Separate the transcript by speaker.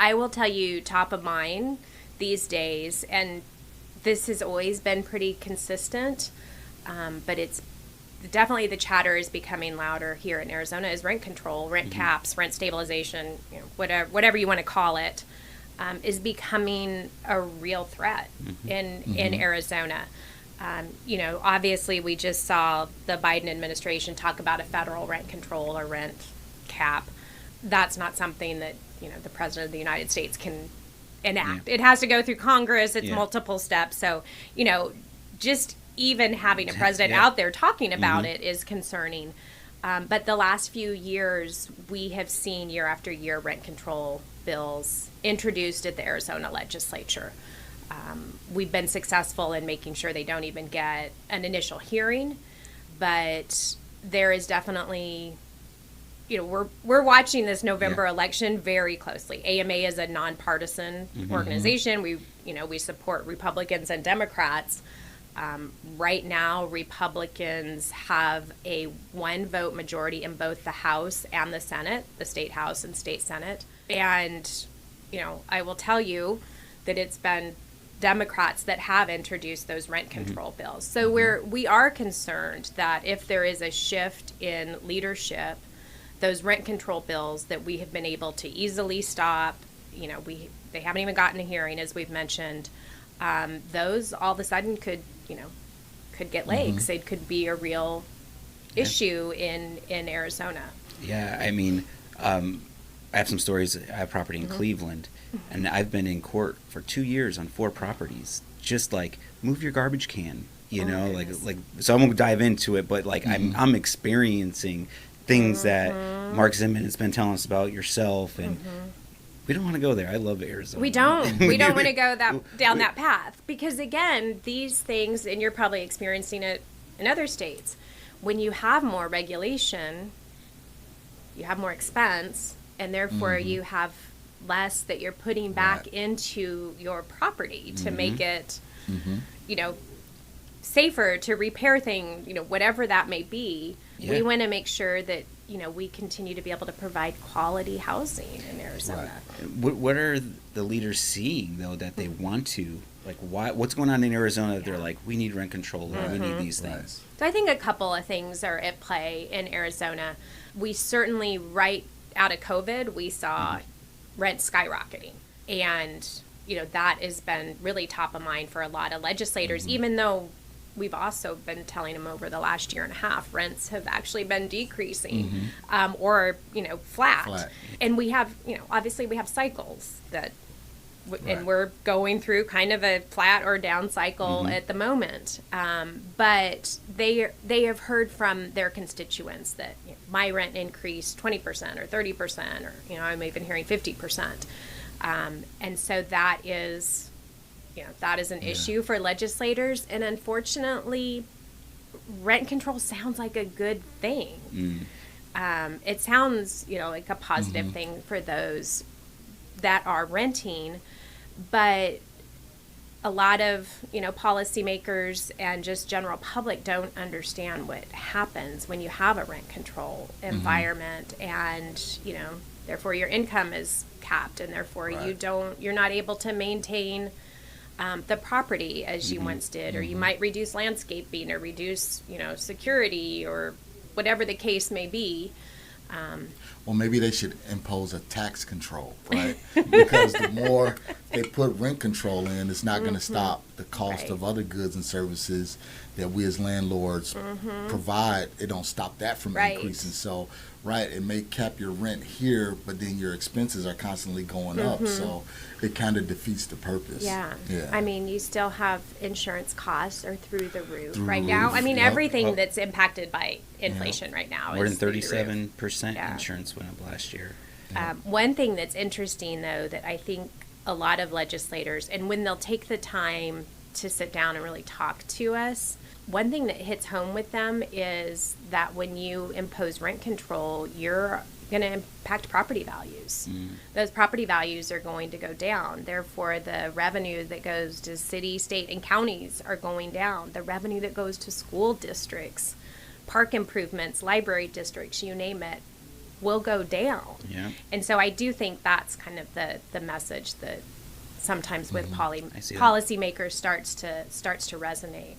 Speaker 1: I will tell you, top of mind these days, and this has always been pretty consistent, but it's definitely the chatter is becoming louder here in Arizona, is rent control, rent caps, rent stabilization, whatever you want to call it, is becoming a real threat in Arizona. Obviously we just saw the Biden administration talk about a federal rent control or rent cap. That's not something that, the President of the United States can enact. It has to go through Congress. It's multiple steps. So, just even having a president out there talking about it is concerning. But the last few years, we have seen year after year rent control bills introduced at the Arizona legislature. We've been successful in making sure they don't even get an initial hearing, but there is definitely, we're watching this November election very closely. AMA is a nonpartisan organization. We support Republicans and Democrats. Right now, Republicans have a 1-vote majority in both the House and the Senate, the state House and state Senate. And, I will tell you that it's been Democrats that have introduced those rent control bills. So we are concerned that if there is a shift in leadership, those rent control bills that we have been able to easily stop, they haven't even gotten a hearing, as we've mentioned, those all of a sudden could get legs. It could be a real issue in Arizona.
Speaker 2: Yeah, I mean, I have some stories. I have property in Cleveland, and I've been in court for 2 years on 4 properties. Just like, move your garbage can, so I won't dive into it, but I'm experiencing things that Mark Zimman has been telling us about, yourself, and we don't want to go there. I love Arizona.
Speaker 1: We don't. We don't want to go down that path, because again, these things, and you're probably experiencing it in other states, when you have more regulation, you have more expense, and therefore you have less that you're putting back into your property to make it, safer, to repair things, whatever that may be. We want to make sure that, we continue to be able to provide quality housing in Arizona.
Speaker 2: What are the leaders seeing, though, that they want to? What's going on in Arizona that they're like, we need rent control, or we need these things?
Speaker 1: So I think a couple of things are at play in Arizona. We certainly, right out of COVID, we saw rent skyrocketing. And, that has been really top of mind for a lot of legislators, even though we've also been telling them over the last year and a half, rents have actually been decreasing or, flat. And we have, obviously we have cycles that, and we're going through kind of a flat or down cycle at the moment. But they have heard from their constituents that my rent increased 20% or 30%, or, I'm even hearing 50%. And so that is... that is an issue for legislators, and unfortunately, rent control sounds like a good thing. It sounds, like a positive thing for those that are renting, but a lot of, policymakers and just general public don't understand what happens when you have a rent control environment, and, therefore your income is capped, and therefore you're not able to maintain the property as you once did, or you might reduce landscaping or reduce, security or whatever the case may be.
Speaker 3: Well, maybe they should impose a tax control, right? Because the more they put rent control in, it's not going to stop the cost of other goods and services that we as landlords provide. It don't stop that from increasing. So, it may cap your rent here, but then your expenses are constantly going up. So it kind of defeats the purpose.
Speaker 1: Yeah. I mean, you still have insurance costs are through the roof now. I mean, everything that's impacted by inflation right now
Speaker 2: more
Speaker 1: is
Speaker 2: than 37% insurance went up last year.
Speaker 1: One thing that's interesting, though, that I think a lot of legislators, and when they'll take the time to sit down and really talk to us, one thing that hits home with them is that when you impose rent control, you're going to impact property values. Those property values are going to go down. Therefore, the revenue that goes to city, state, and counties are going down. The revenue that goes to school districts, park improvements, library districts, you name it, will go down.
Speaker 2: Yeah.
Speaker 1: And so I do think that's kind of the message that sometimes with
Speaker 2: I see that.
Speaker 1: policymakers starts to resonate.